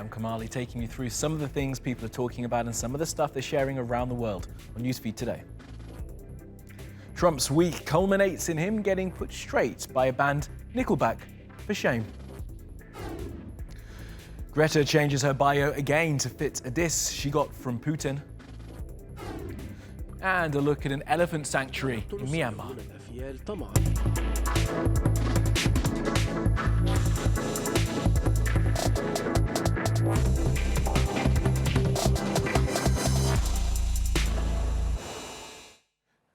I'm Kamali, taking you through some of the things people are talking about and some of the stuff they're sharing around the world on Newsfeed today. Trump's week culminates in him getting put straight by a band, Nickelback, for shame. Greta changes her bio again to fit a diss she got from Putin. And a look at an elephant sanctuary in Myanmar.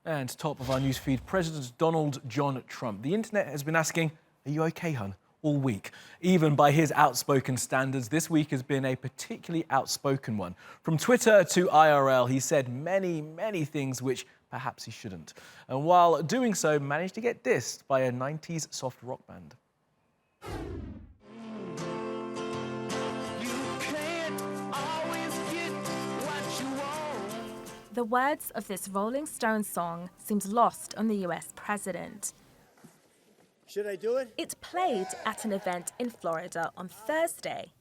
And top of our newsfeed, President Donald John Trump. The internet has been asking, "Are you okay, hun?" all week. Even by his outspoken standards, this week has been a particularly outspoken one. From Twitter to IRL, he said many things which perhaps he shouldn't. And while doing so, managed to get dissed by a 90s soft rock band. The words of this Rolling Stones song seemed lost on the US president. Should I do it? It played at an event in Florida on Thursday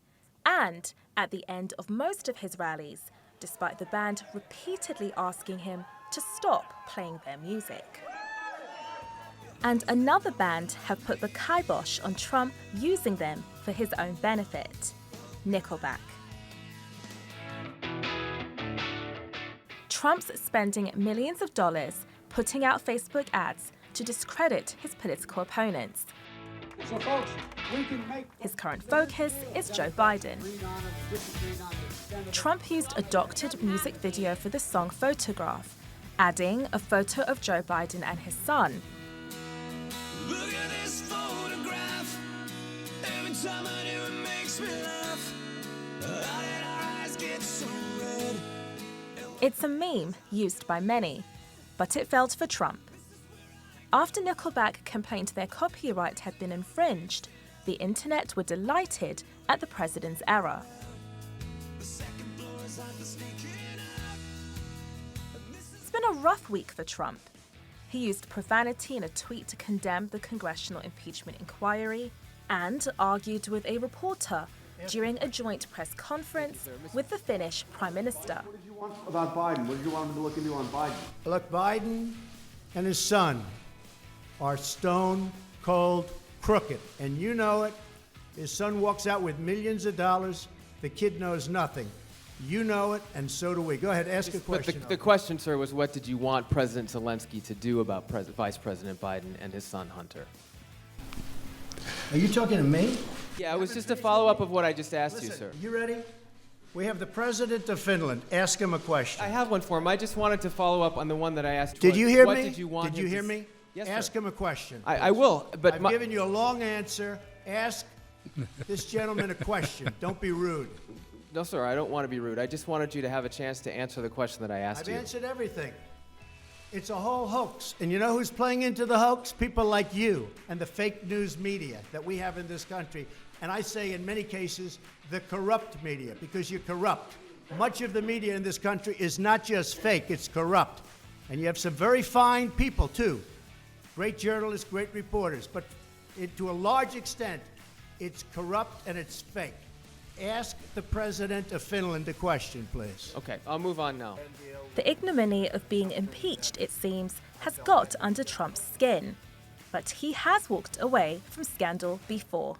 and at the end of most of his rallies, despite the band repeatedly asking him to stop playing their music. And another band have put the kibosh on Trump using them for his own benefit, Nickelback. Trump's spending millions of dollars putting out Facebook ads to discredit his political opponents. So folks, we can make... His current focus is Joe Biden. Trump used a doctored music video for the song Photograph, adding a photo of Joe Biden and his son. Look at this photograph. Every time I do it makes me laugh. How did our eyes get so red? It's a meme used by many, but it failed for Trump. After Nickelback complained their copyright had been infringed, the internet were delighted at the president's error. It's been a rough week for Trump. He used profanity in a tweet to condemn the congressional impeachment inquiry and argued with a reporter during a joint press conference with the Finnish Prime Minister. What did you want about Biden? What did you want him to look into on Biden? Look, Biden and his son are stone cold crooked, and you know it. His son walks out with millions of dollars. The kid knows nothing. You know it, and so do we. Go ahead, ask a question. But the question, sir, was what did you want President Zelensky to do about Vice President Biden and his son Hunter? Are you talking to me? Yeah, it was just a follow-up of what I just asked you, sir. You ready? We have the president of Finland. Ask him a question. I have one for him. I just wanted to follow up on the one that I asked. Did you hear what me? Did you want Did you hear me? Yes, ask sir. him a question. I will, but I've given you a long answer. Ask this gentleman a question. Don't be rude. No, sir, I don't want to be rude. I just wanted you to have a chance to answer the question that I asked you. I've answered everything. It's a whole hoax. And you know who's playing into the hoax? People like you and the fake news media that we have in this country. And I say in many cases, the corrupt media, because you're corrupt. Much of the media in this country is not just fake, it's corrupt. And you have some very fine people, too. Great journalists, great reporters. But to a large extent, it's corrupt and it's fake. Ask the president of Finland a question, please. Okay, I'll move on now. The ignominy of being impeached, it seems, has got under Trump's skin. But he has walked away from scandal before.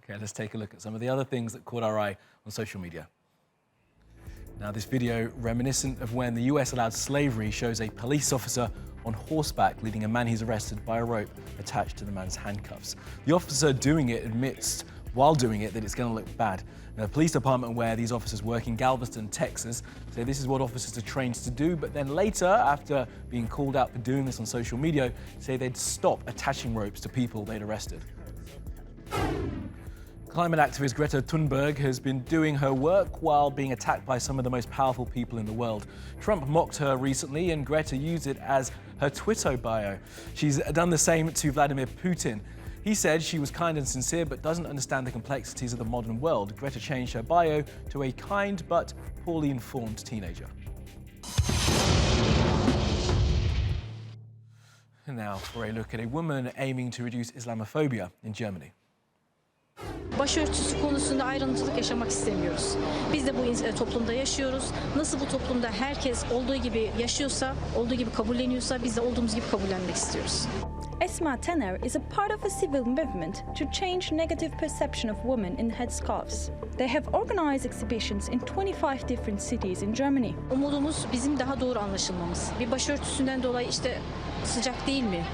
Okay, let's take a look at some of the other things that caught our eye on social media. Now, this video, reminiscent of when the US allowed slavery, shows a police officer on horseback leading a man he's arrested by a rope attached to the man's handcuffs. The officer doing it admits, while doing it, that it's going to look bad. Now, the police department where these officers work in Galveston, Texas, say this is what officers are trained to do, but then later, after being called out for doing this on social media, say they'd stop attaching ropes to people they'd arrested. Climate activist Greta Thunberg has been doing her work while being attacked by some of the most powerful people in the world. Trump mocked her recently and Greta used it as her Twitter bio. She's done the same to Vladimir Putin. He said she was kind and sincere but doesn't understand the complexities of the modern world. Greta changed her bio to a kind but poorly informed teenager. And now for a look at a woman aiming to reduce Islamophobia in Germany. başörtüsü konusunda ayrımcılık yaşamak istemiyoruz. Biz de bu toplumda yaşıyoruz. Nasıl bu toplumda herkes olduğu gibi yaşıyorsa, olduğu gibi kabulleniyorsa biz de olduğumuz gibi kabullenmek istiyoruz. Esma Taner is a part of a civil movement to change negative perception of women in headscarves. They have organized exhibitions in 25 different cities in Germany. Umudumuz bizim daha doğru anlaşılmamız. Bir başörtüsünden dolayı işte sıcak değil mi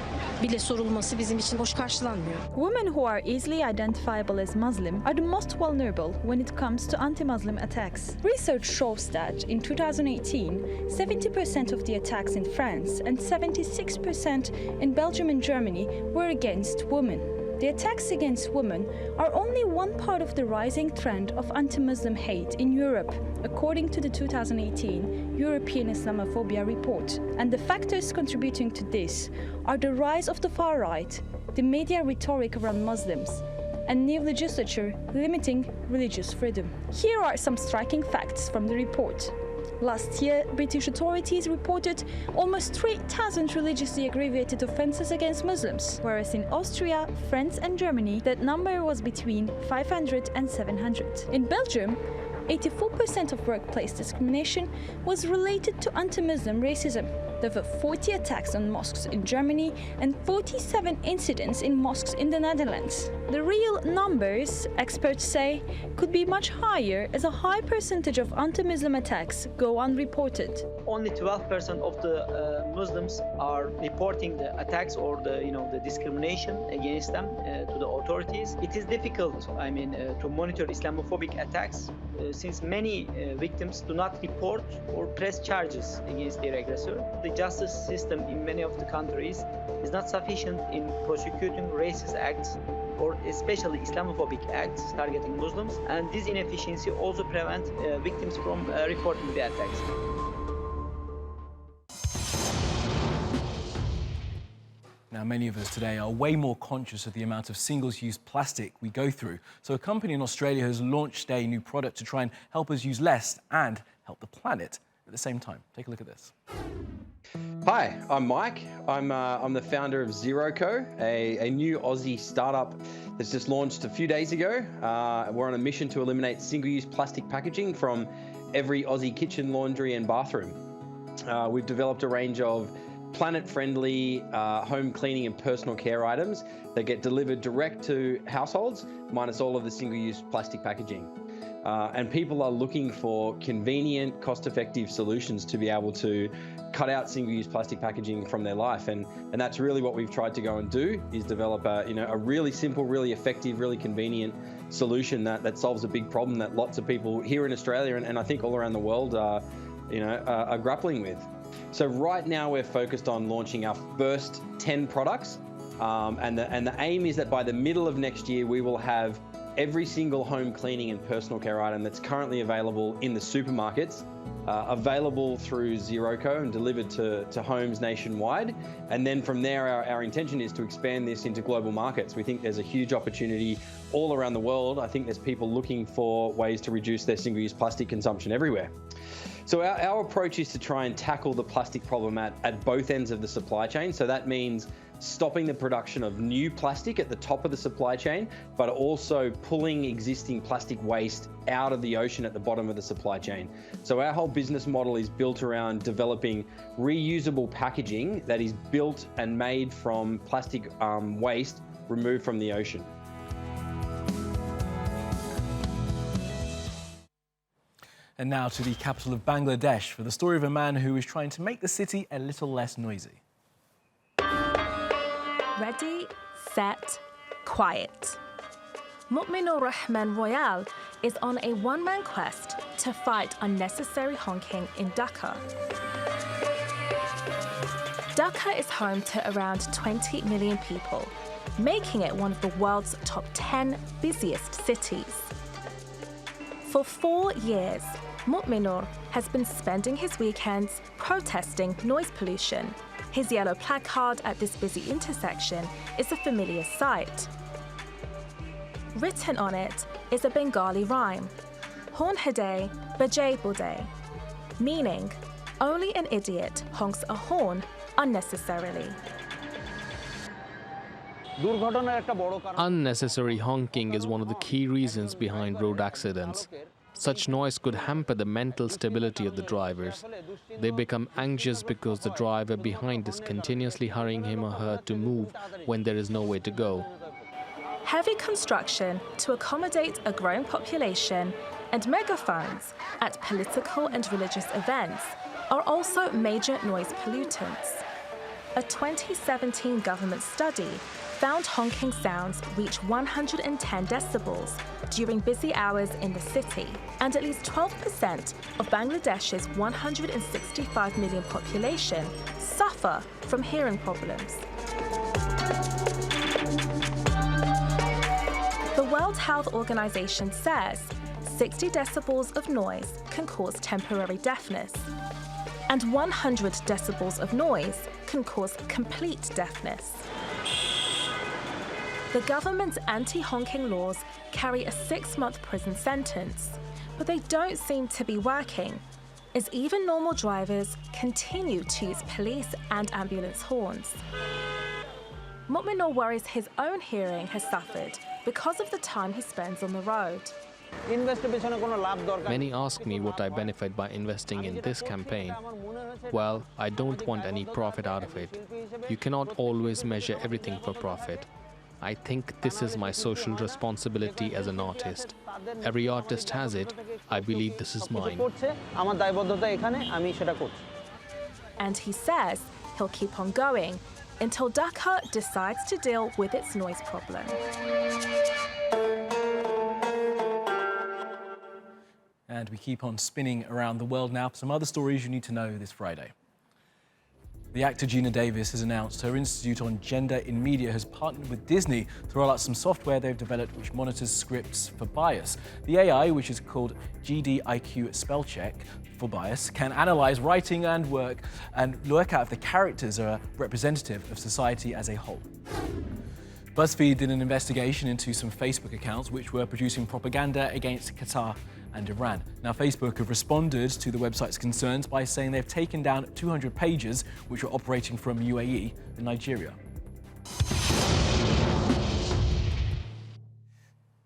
bile sorulması bizim için hoş karşılanmıyor. Women who are easily identifiable as Muslim are the most vulnerable when it comes to anti-Muslim attacks. Research shows that in 2018, 70% of the attacks in France and 76% in Belgium and Germany were against women. The attacks against women are only one part of the rising trend of anti-Muslim hate in Europe, according to the 2018 European Islamophobia report. And the factors contributing to this are the rise of the far right, the media rhetoric around Muslims, and new legislature limiting religious freedom. Here are some striking facts from the report. Last year, British authorities reported almost 3,000 religiously aggravated offences against Muslims, whereas in Austria, France and Germany, that number was between 500 and 700. In Belgium, 84% of workplace discrimination was related to anti-Muslim racism. There were 40 attacks on mosques in Germany and 47 incidents in mosques in the Netherlands. The real numbers, experts say, could be much higher as a high percentage of anti-Muslim attacks go unreported. Only 12% of the Muslims are reporting the attacks or the discrimination against them to the authorities. It is difficult, to monitor Islamophobic attacks since many victims do not report or press charges against their aggressor. The justice system in many of the countries is not sufficient in prosecuting racist acts or especially Islamophobic acts targeting Muslims, and this inefficiency also prevents victims from reporting the attacks. Now, many of us today are way more conscious of the amount of single-use plastic we go through. So a company in Australia has launched a new product to try and help us use less and help the planet at the same time. Take a look at this. Hi, I'm Mike. I'm the founder of ZeroCo, a new Aussie startup that's just launched a few days ago. We're on a mission to eliminate single-use plastic packaging from every Aussie kitchen, laundry and bathroom. We've developed a range of planet-friendly home cleaning and personal care items that get delivered direct to households, minus all of the single-use plastic packaging. And people are looking for convenient, cost-effective solutions to be able to cut out single-use plastic packaging from their life. And that's really what we've tried to go and do, is develop a really simple, really effective, really convenient solution that solves a big problem that lots of people here in Australia and I think all around the world are grappling with. So right now we're focused on launching our first 10 products. And the aim is that by the middle of next year, we will have every single home cleaning and personal care item that's currently available in the supermarkets available through ZeroCo and delivered to homes nationwide. And then from there, our intention is to expand this into global markets. We think there's a huge opportunity all around the world. I think there's people looking for ways to reduce their single-use plastic consumption everywhere. So our approach is to try and tackle the plastic problem at both ends of the supply chain. So that means stopping the production of new plastic at the top of the supply chain, but also pulling existing plastic waste out of the ocean at the bottom of the supply chain. So our whole business model is built around developing reusable packaging that is built and made from plastic waste removed from the ocean. And now to the capital of Bangladesh for the story of a man who is trying to make the city a little less noisy. Ready, set, quiet. Mu'minur Rahman Royal is on a one-man quest to fight unnecessary honking in Dhaka. Dhaka is home to around 20 million people, making it one of the world's top 10 busiest cities. For 4 years, Mu'minur has been spending his weekends protesting noise pollution. His yellow placard at this busy intersection is a familiar sight. Written on it is a Bengali rhyme, Horn Hade, Bajay Bude, meaning only an idiot honks a horn unnecessarily. Unnecessary honking is one of the key reasons behind road accidents. Such noise could hamper the mental stability of the drivers. They become anxious because the driver behind is continuously hurrying him or her to move when there is no way to go. Heavy construction to accommodate a growing population and megaphones at political and religious events are also major noise pollutants. A 2017 government study found honking sounds reach 110 decibels during busy hours in the city, and at least 12% of Bangladesh's 165 million population suffer from hearing problems. The World Health Organization says 60 decibels of noise can cause temporary deafness, and 100 decibels of noise can cause complete deafness. The government's anti-honking laws carry a 6-month prison sentence, but they don't seem to be working, as even normal drivers continue to use police and ambulance horns. Mu'minur worries his own hearing has suffered because of the time he spends on the road. Many ask me what I benefit by investing in this campaign. Well, I don't want any profit out of it. You cannot always measure everything for profit. I think this is my social responsibility as an artist. Every artist has it. I believe this is mine. And he says he'll keep on going until Dhaka decides to deal with its noise problem. And we keep on spinning around the world now for some other stories you need to know this Friday. The actor Gina Davis has announced her Institute on Gender in Media has partnered with Disney to roll out some software they've developed which monitors scripts for bias. The AI, which is called GDIQ Spell Check for bias, can analyze writing and work out if the characters are representative of society as a whole. BuzzFeed did an investigation into some Facebook accounts which were producing propaganda against Qatar and Iran. Now, Facebook have responded to the website's concerns by saying they've taken down 200 pages which were operating from UAE and Nigeria.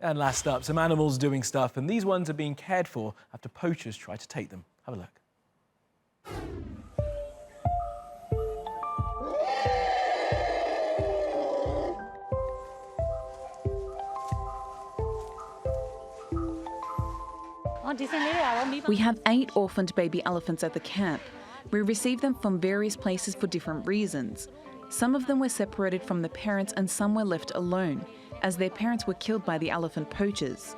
And last up, some animals doing stuff, and these ones are being cared for after poachers try to take them. Have a look. We have 8 orphaned baby elephants at the camp. We received them from various places for different reasons. Some of them were separated from the parents and some were left alone, as their parents were killed by the elephant poachers.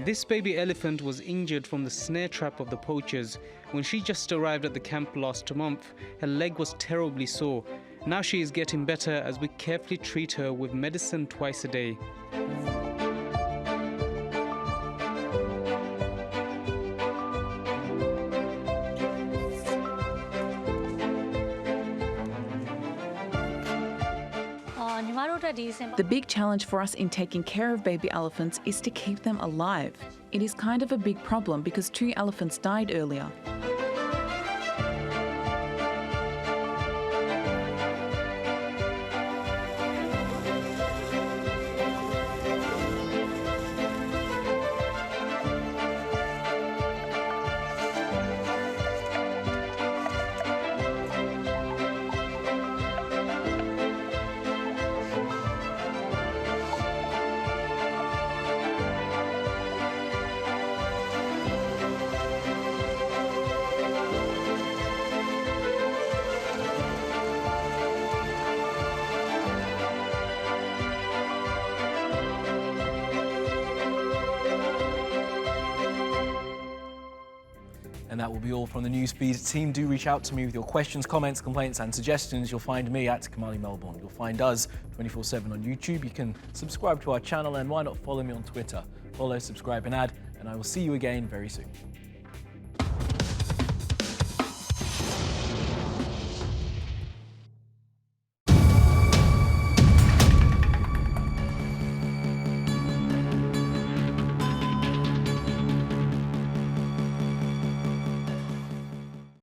This baby elephant was injured from the snare trap of the poachers. When she just arrived at the camp last month, her leg was terribly sore. Now she is getting better as we carefully treat her with medicine twice a day. The big challenge for us in taking care of baby elephants is to keep them alive. It is kind of a big problem because 2 elephants died earlier. And that will be all from the Newsfeed team. Do reach out to me with your questions, comments, complaints and suggestions. You'll find me at Kamali Melbourne. You'll find us 24/7 on YouTube. You can subscribe to our channel and why not follow me on Twitter. Follow, subscribe and add, and I will see you again very soon.